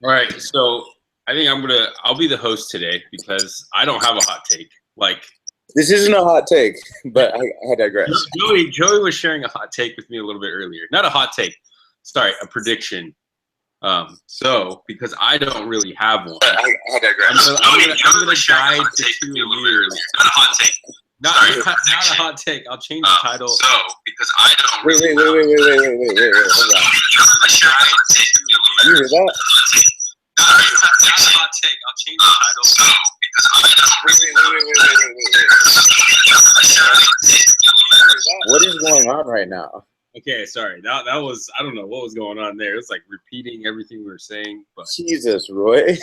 All right, so I think I'll be the host today because I don't have a hot take. Like This isn't a hot take, but I digress. Joey was sharing a hot take with me a little bit earlier. Not a hot take, sorry, a prediction. So because I don't really have one, I digress. I'm gonna guide the two of you. Not a hot take. Not a hot take. I'll change the title. So, because I don't Wait, hold on. You hear that? Not a hot take. I'll change the title. So, because I don't What is going on right now? Okay, sorry. That was, I don't know what was going on there. It was like repeating everything we were saying. But Jesus, Roy.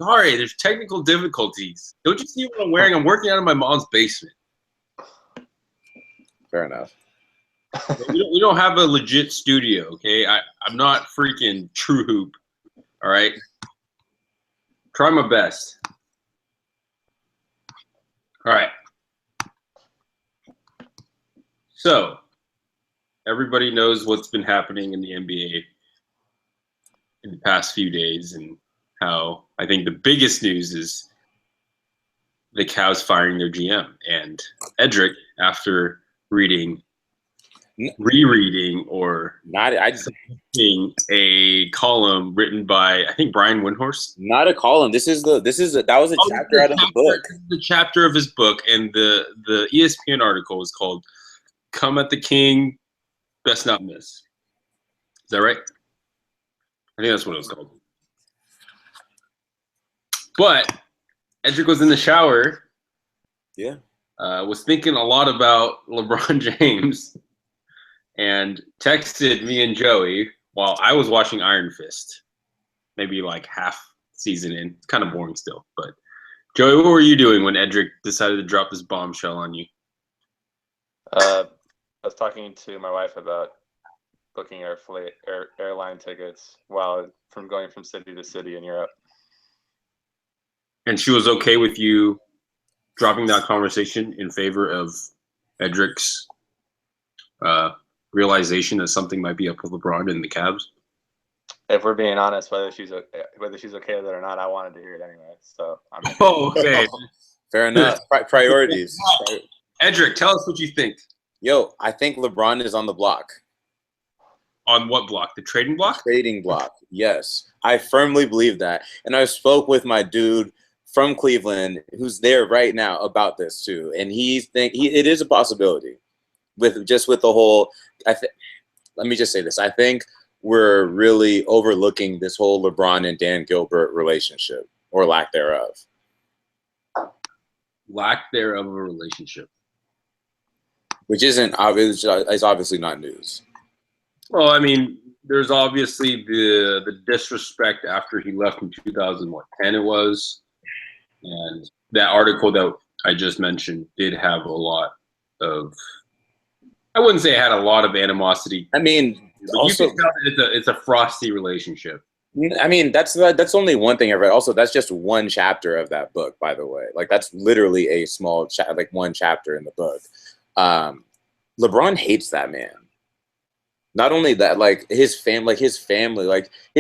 sorry, there's technical difficulties. Don't you see what I'm wearing? I'm working out of my mom's basement. Fair enough. We don't have a legit studio, okay? I'm not freaking True Hoop, all right? Try my best. All right. So, everybody knows what's been happening in the NBA in the past few days and how I think the biggest news is the Cavs firing their GM. And Edric, after rereading or reading a column written by I think Brian Windhorst. Not a column. That was a chapter out of the book. The chapter of his book, and the ESPN article was called "Come at the King, Best Not Miss." Is that right? I think that's what it was called. But Edric was in the shower. Yeah. Was thinking a lot about LeBron James and texted me and Joey while I was watching Iron Fist, maybe like half season in. It's kind of boring still. But Joey, what were you doing when Edric decided to drop this bombshell on you? I was talking to my wife about booking airline tickets from going from city to city in Europe. And she was okay with you dropping that conversation in favor of Edric's realization that something might be up with LeBron and the Cavs? If we're being honest, whether she's okay with it or not, I wanted to hear it anyway. So okay. Fair enough. Priorities. Edric, tell us what you think. Yo, I think LeBron is on the block. On what block? The trading block? Trading block. Yes, I firmly believe that, and I spoke with my dude from Cleveland who's there right now about this too, and it is a possibility. With the whole, let me just say this. I think we're really overlooking this whole LeBron and Dan Gilbert relationship, or lack thereof. Lack thereof of a relationship. Which isn't obvious. Is obviously not news. Well, I mean, there's obviously the disrespect after he left in 2010 it was. And that article that I just mentioned did have a lot of, I wouldn't say it had a lot of animosity. I mean, also, you can tell that it's a frosty relationship. I mean, that's only one thing I read. Also, that's just one chapter of that book, by the way. Like, that's literally a small one chapter in the book. LeBron hates that man. Not only that, his family, his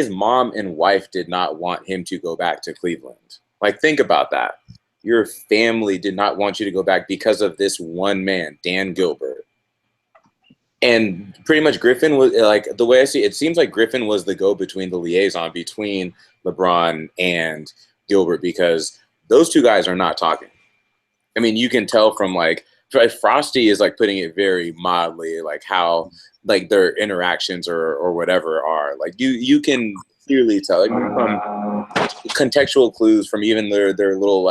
mom and wife did not want him to go back to Cleveland. Like, think about that. Your family did not want you to go back because of this one man, Dan Gilbert. And pretty much Griffin was, the way I see it, seems like Griffin was the go-between, the liaison between LeBron and Gilbert, because those two guys are not talking. I mean, you can tell from Frosty is putting it very mildly, how their interactions or whatever are. You can clearly tell from contextual clues from even their little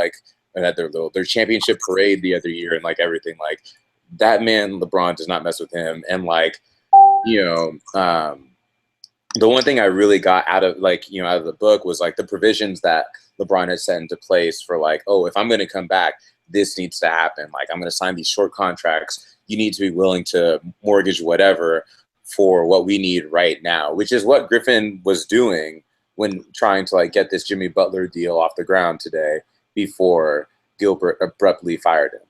their championship parade the other year and everything that man LeBron does not mess with him. And the one thing I really got out of out of the book was the provisions that LeBron had set into place for oh, if I'm going to come back, this needs to happen. I'm going to sign these short contracts. You need to be willing to mortgage whatever for what we need right now, which is what Griffin was doing when trying to get this Jimmy Butler deal off the ground today before Gilbert abruptly fired him.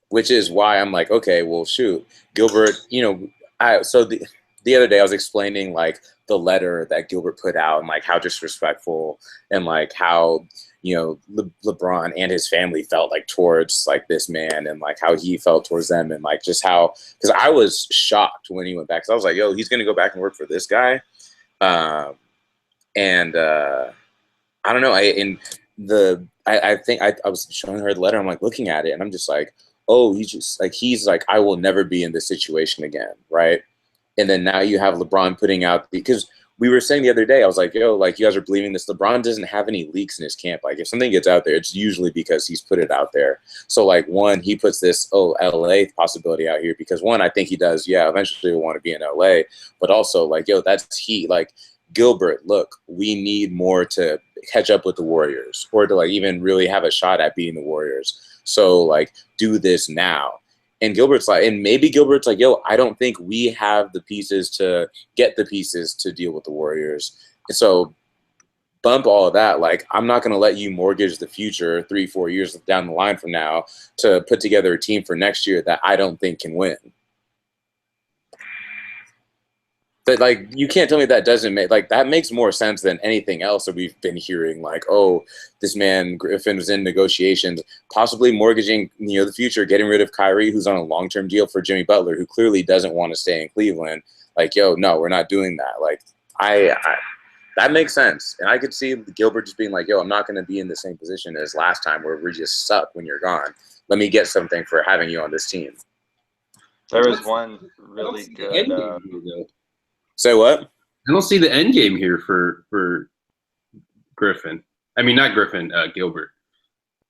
Which is why I'm okay, well, shoot, Gilbert, the other day I was explaining like the letter that Gilbert put out and like how disrespectful and like how, you know, LeBron and his family felt like towards like this man and like how he felt towards them and like just how, because I was shocked when he went back. So I was like, yo, he's going to go back and work for this guy. I don't know. I think I was showing her the letter. I'm like looking at it and I'm just like, oh, he's like, I will never be in this situation again. Right. And then now you have LeBron putting out, because we were saying the other day, I was like, yo, like you guys are believing this. LeBron doesn't have any leaks in his camp. Like if something gets out there, it's usually because he's put it out there. So like one, he puts this, LA possibility out here because one, I think he does. Yeah. Eventually we'll want to be in LA, but also like, yo, that's he like Gilbert, look, we need more to catch up with the Warriors or to like even really have a shot at beating the Warriors. So like do this now. And Gilbert's like, and maybe Gilbert's like, yo, I don't think we have the pieces to get the pieces to deal with the Warriors. And so bump all of that. Like, I'm not going to let you mortgage the future 3-4 years down the line from now to put together a team for next year that I don't think can win. But like, you can't tell me that doesn't make, like, that makes more sense than anything else that we've been hearing. Like, oh, this man Griffin was in negotiations, possibly mortgaging, you know, the future, getting rid of Kyrie, who's on a long-term deal for Jimmy Butler, who clearly doesn't want to stay in Cleveland. Like, yo, no, we're not doing that. Like, that makes sense. And I could see Gilbert just being like, yo, I'm not going to be in the same position as last time where we just suck when you're gone. Let me get something for having you on this team. There was one really good. Say what? I don't see the end game here for Griffin. I mean, not Griffin, Gilbert.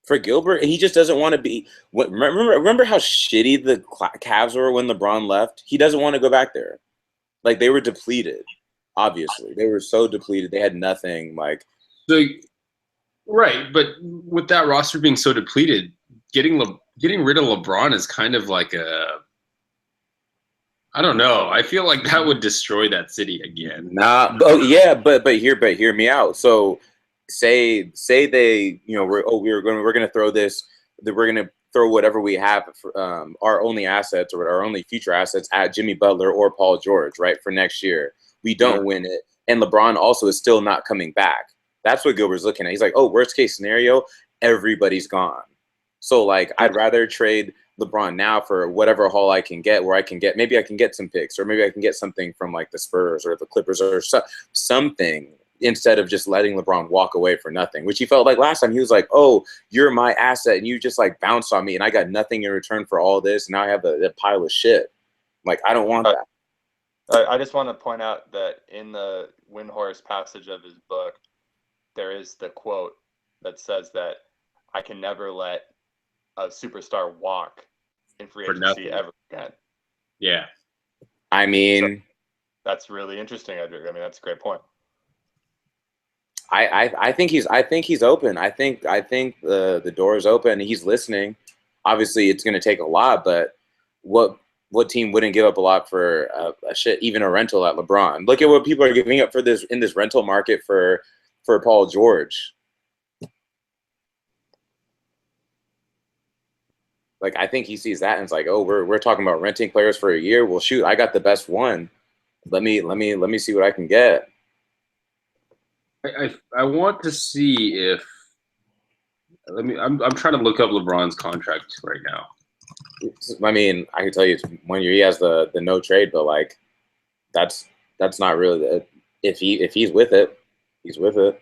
For Gilbert, he just doesn't want to be. Remember how shitty the Cavs were when LeBron left? He doesn't want to go back there. Like, they were depleted. Obviously, they were so depleted. They had nothing. Like, so, right, but with that roster being so depleted, getting rid of LeBron is kind of like I don't know. I feel like that would destroy that city again. Nah. Oh yeah, but hear me out. So say they, you know, we're gonna throw this. We're gonna throw whatever we have for, our only assets or our only future assets at Jimmy Butler or Paul George, right, for next year. We don't win it, and LeBron also is still not coming back. That's what Gilbert's looking at. He's like, oh, worst case scenario, everybody's gone. So like, I'd rather trade LeBron now for whatever haul I can get, where I can get, maybe I can get some picks, or maybe I can get something from like the Spurs or the Clippers or something, instead of just letting LeBron walk away for nothing, which he felt like last time. He was like, oh, you're my asset and you just like bounced on me and I got nothing in return for all this. And now I have a pile of shit. Like, I don't want that. I just want to point out that in the Windhorse passage of his book, there is the quote that says that I can never let a superstar walk in free agency ever again. Yeah. I mean, so that's really interesting, Edric. I mean, that's a great point. I think he's open. I think the door is open. He's listening. Obviously, it's going to take a lot, but what team wouldn't give up a lot for even a rental at LeBron? Look at what people are giving up for this in this rental market for Paul George. Like, I think he sees that and it's like, oh, we're talking about renting players for a year. Well, shoot, I got the best one. Let me see what I can get. I want to see if I'm trying to look up LeBron's contract right now. I mean, I can tell you 1 year he has the no trade, but like that's not really if he's with it, he's with it.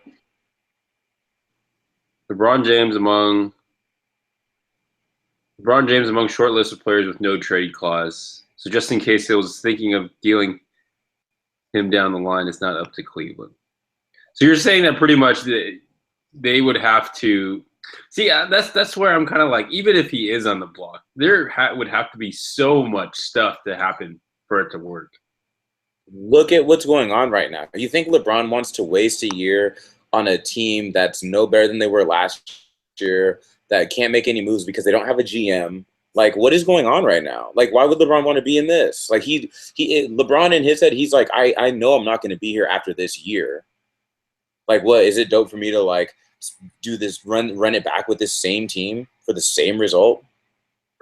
LeBron James among short list of players with no trade clause. So just in case they was thinking of dealing him down the line, it's not up to Cleveland. So you're saying that pretty much they would have to see. That's where I'm kind of like, even if he is on the block, there would have to be so much stuff to happen for it to work. Look at what's going on right now. You think LeBron wants to waste a year on a team that's no better than they were last year, that can't make any moves because they don't have a GM? Like, what is going on right now? Like, why would LeBron want to be in this? Like, LeBron in his head, he's like, I know I'm not going to be here after this year. Like, what is it dope for me to like do this, run it back with this same team for the same result?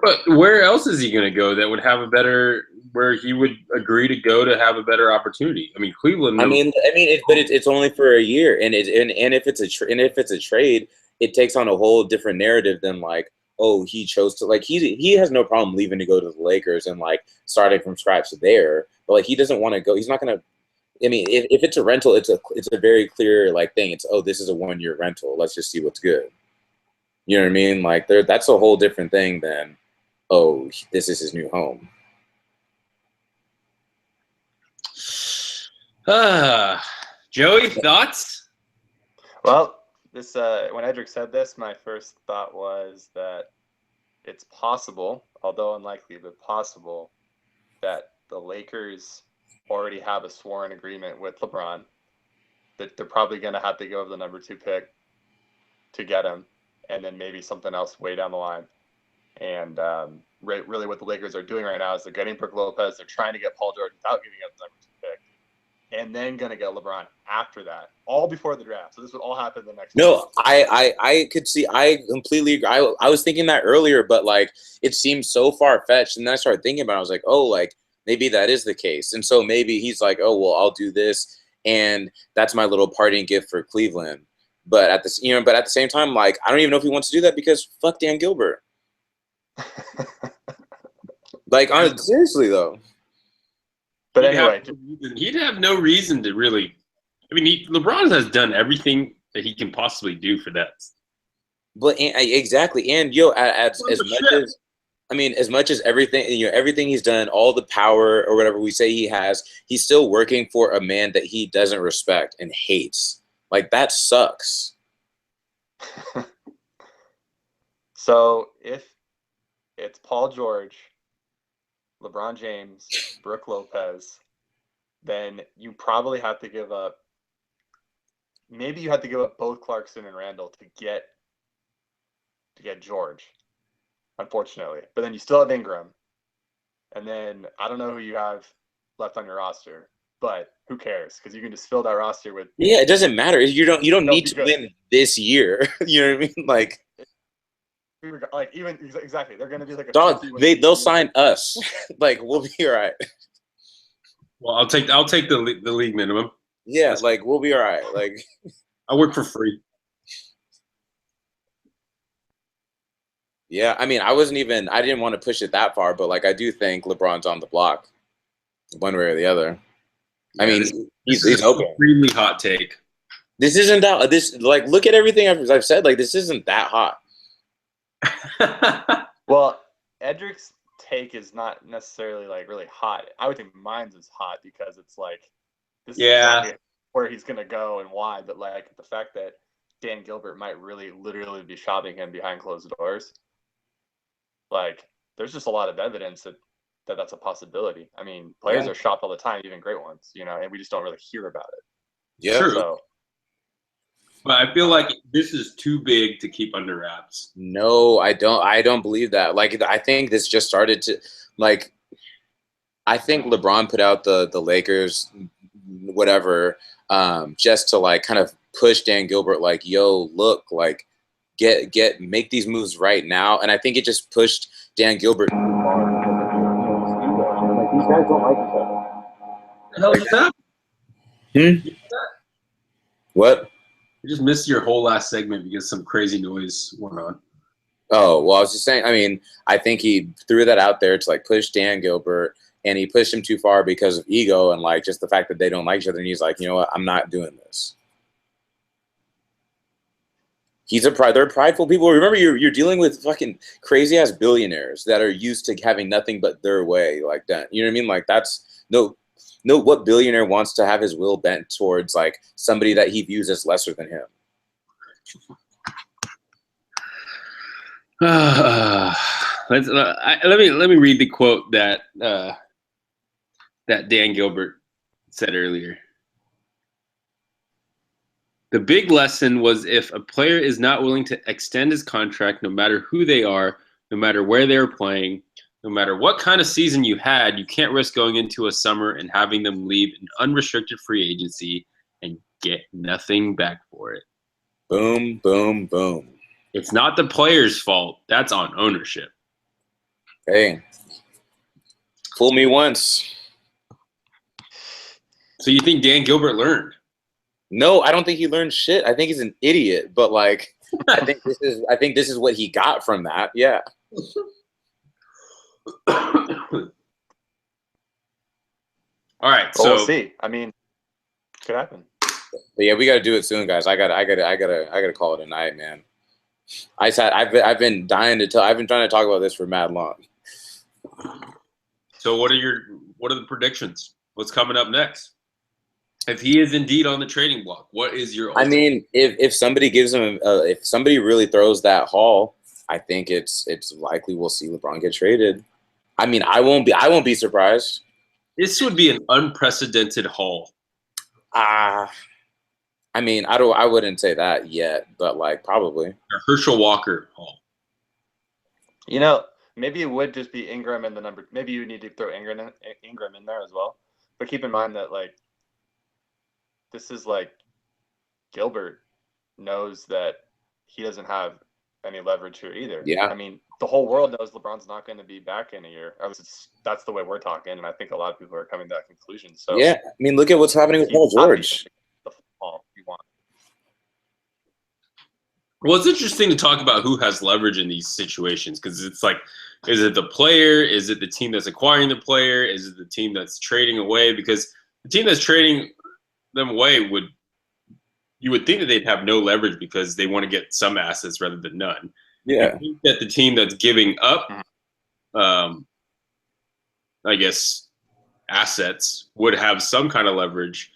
But where else is he going to go that would have a better, where he would agree to go to have a better opportunity? I mean, Cleveland. It's only for a year, and if it's a trade, it takes on a whole different narrative than like, oh, he chose to like he has no problem leaving to go to the Lakers and like starting from scratch there, but like he doesn't want to go. He's not gonna. I mean, if it's a rental, it's a very clear like thing. It's, oh, this is a 1-year rental. Let's just see what's good. You know what I mean? Like that's a whole different thing than, oh, this is his new home. Joey, thoughts? Well, this when Edric said this, my first thought was that it's possible, although unlikely, but possible, that the Lakers already have a sworn agreement with LeBron that they're probably going to have to go with the number 2 pick to get him, and then maybe something else way down the line. And really what the Lakers are doing right now is they're getting Brook Lopez. They're trying to get Paul George without giving up the number 2 pick, and then going to get LeBron after that, all before the draft. So this would all happen the next. No, I could see. I completely agree. I was thinking that earlier, but like it seems so far fetched, and then I started thinking about it. I was like, oh, like maybe that is the case, and so maybe he's like, oh, well, I'll do this, and that's my little parting gift for Cleveland. But at this, but at the same time, like I don't even know if he wants to do that because fuck Dan Gilbert. Like, seriously though. But anyway, he'd have no reason to really. I mean, LeBron has done everything that he can possibly do for that. But exactly, and as much as everything, everything he's done, all the power or whatever we say he has, he's still working for a man that he doesn't respect and hates. Like that sucks. So if it's Paul George, LeBron James, Brook Lopez, then you probably have to give up. Maybe you have to give up both Clarkson and Randall to get George, unfortunately. But then you still have Ingram, and then I don't know who you have left on your roster, but who cares? Because you can just fill that roster with. Yeah, it doesn't matter. You don't need to win this year. You know what I mean? Like even exactly, they're going to be like a dog. They'll sign us. Like we'll be all right. Well, I'll take the league minimum. Yeah, like we'll be all right. Like I work for free. Yeah, I mean, I didn't want to push it that far, but like I do think LeBron's on the block, one way or the other. Yeah, I mean, he's open. Extremely hot take. This isn't that. Like look at everything I've said. Like this isn't that hot. Well, Edric's take is not necessarily like really hot. I would think mine's is hot because it's like this is exactly where he's gonna go and why. But like the fact that Dan Gilbert might really literally be shopping him behind closed doors, like there's just a lot of evidence that's a possibility. I mean, players are shopped all the time, even great ones, and we just don't really hear about it. Yeah. True. So, but I feel like this is too big to keep under wraps. No, I don't believe that. Like I think this just started to like. I think LeBron put out the Lakers, whatever, just to like kind of push Dan Gilbert. Like, yo, look, like make these moves right now. And I think it just pushed Dan Gilbert. Like these guys don't like each other. What the hell is that? What? You just missed your whole last segment because some crazy noise went on. Oh, well, I was just saying, I mean, I think he threw that out there to like push Dan Gilbert, and he pushed him too far because of ego and like just the fact that they don't like each other. And he's like, you know what? I'm not doing this. They're prideful people. Remember, you're dealing with fucking crazy ass billionaires that are used to having nothing but their way like that. You know what I mean? Like that's what billionaire wants to have his will bent towards like somebody that he views as lesser than him. Let me read the quote that Dan Gilbert said earlier. The big lesson was if a player is not willing to extend his contract, no matter who they are, no matter where they're playing, no matter what kind of season you had, you can't risk going into a summer and having them leave an unrestricted free agency and get nothing back for it. Boom, boom, boom. It's not the player's fault. That's on ownership. Hey, fool me once. So you think Dan Gilbert learned? No, I don't think he learned shit. I think he's an idiot. But like, I think this is what he got from that. Yeah. All right, Well, so we'll see. I mean, could happen. But yeah, we got to do it soon, guys. I gotta call it a night, man. I've been dying to tell. I've been trying to talk about this for mad long. so what are the predictions? What's coming up next? If he is indeed on the trading block, what is your? I mean, if somebody gives him, if somebody really throws that haul, I think it's likely we'll see LeBron get traded. I mean, I won't be surprised. This would be an unprecedented haul. I mean, I wouldn't say that yet, but like probably. A Herschel Walker haul. You know, maybe it would just be Ingram and the number. Maybe you need to throw Ingram in there as well. But keep in mind that like this is like Gilbert knows that he doesn't have any leverage here either. Yeah. I mean, the whole world knows LeBron's not going to be back in a year. At least that's the way we're talking, and I think a lot of people are coming to that conclusion. So yeah, I mean, look at what's happening with Paul George. The fall you want. Well, it's interesting to talk about who has leverage in these situations because it's like, is it the player? Is it the team that's acquiring the player? Is it the team that's trading away? Because the team that's trading them away you would think that they'd have no leverage because they want to get some assets rather than none. Yeah. I think that the team that's giving up, I guess, assets would have some kind of leverage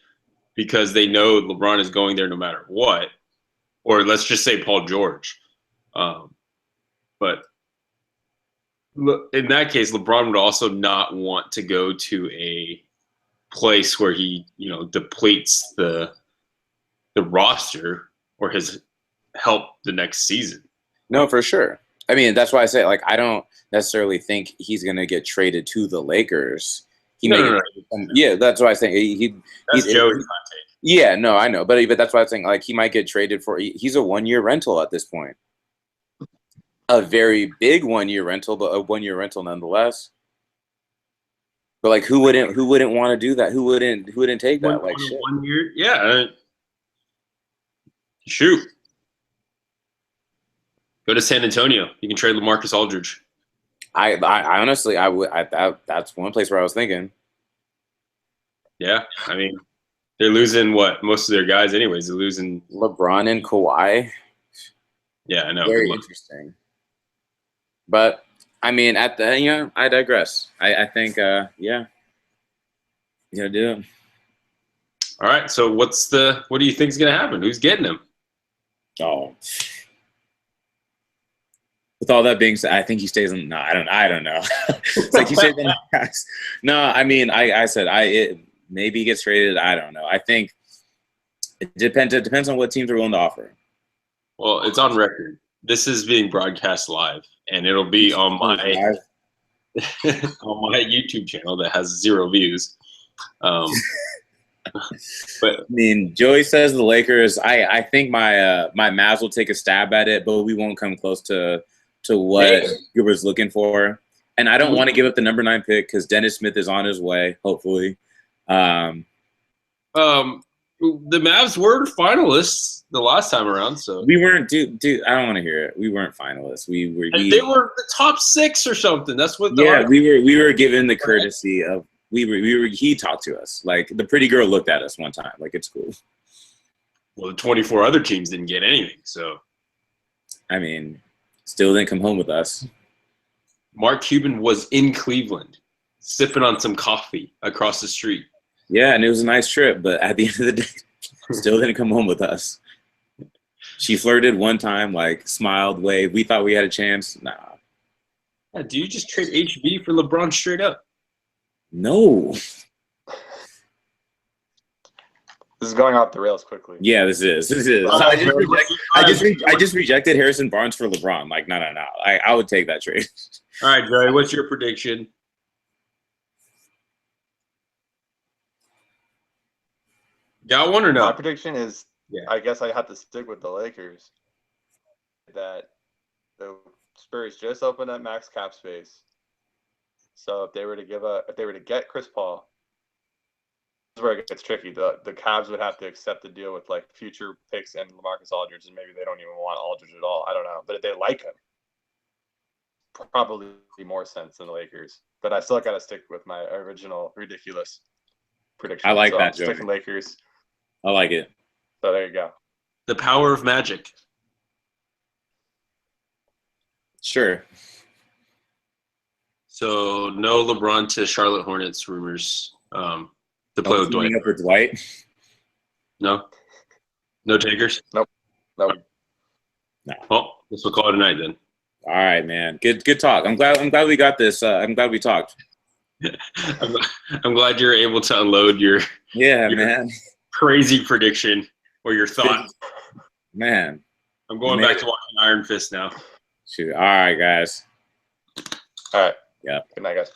because they know LeBron is going there no matter what. Or let's just say Paul George. But in that case, LeBron would also not want to go to a place where he, depletes the roster or his help the next season. No, for sure. I mean, that's why I say, like, I don't necessarily think he's going to get traded to the Lakers. No. Yeah, that's why I think That's Joey's hot take. Yeah, no, I know, but that's why I think like he might get traded for. He's a 1-year rental at this point. A very big 1-year rental, but a 1-year rental nonetheless. But like, who wouldn't want to do that? Who wouldn't take that? Like, shit. 1 year, yeah. Shoot. Go to San Antonio. You can trade LaMarcus Aldridge. I honestly, that's one place where I was thinking. Yeah, I mean, they're losing most of their guys, anyways. They're losing LeBron and Kawhi. Yeah, I know. Very interesting. But I mean, I digress. I think, yeah, you gotta do it. All right. So what do you think is gonna happen? Who's getting him? Oh. With all that being said, I think he stays in. No, I don't know. It's like he stays in the Max. No, I mean, I said maybe he gets traded. I don't know. I think it depends. It depends on what teams are willing to offer. Well, it's on record. This is being broadcast live, and it'll be on my on my YouTube channel that has 0 views. But I mean, Joey says the Lakers. I think my Mavs will take a stab at it, but we won't come close to what Gilbert's looking for. And I don't want to give up the number 9 pick because Dennis Smith is on his way, hopefully. The Mavs were finalists the last time around, so we weren't. Dude, I don't want to hear it. We weren't finalists. They were the top 6 or something. That's what. We were given the courtesy of. He talked to us. Like the pretty girl looked at us one time. Like it's cool. Well, the 24 other teams didn't get anything, so. I mean, still didn't come home with us. Mark Cuban was in Cleveland, sipping on some coffee across the street. Yeah, and it was a nice trip, but at the end of the day, still didn't come home with us. She flirted one time, like smiled, waved. We thought we had a chance. Nah. Yeah, do you just trade HB for LeBron straight up? No. This is going off the rails quickly. Yeah, this is. I just rejected Harrison Barnes for LeBron. Like, no. I would take that trade. All right, Joey, what's your prediction? Got one or no? My prediction is, I guess I have to stick with the Lakers. That the Spurs just opened up max cap space. So if they were to get Chris Paul, this is where it gets tricky. The Cavs would have to accept the deal with like future picks and LaMarcus Aldridge, and maybe they don't even want Aldridge at all. I don't know, but if they like him, probably more sense than the Lakers. But I still got to stick with my original ridiculous prediction. I like so that, I'm sticking Lakers. I like it. So there you go. The power of magic. Sure. So no LeBron to Charlotte Hornets rumors to play with Dwight. Up with Dwight. No takers. Nope. No. Well, guess we'll call it a night then. All right, man. Good talk. I'm glad we got this. I'm glad we talked. I'm glad you're able to unload your man. crazy prediction or your thought. Man. I'm going back to watching Iron Fist now. Shoot. All right, guys. All right. Yeah. Good night, guys.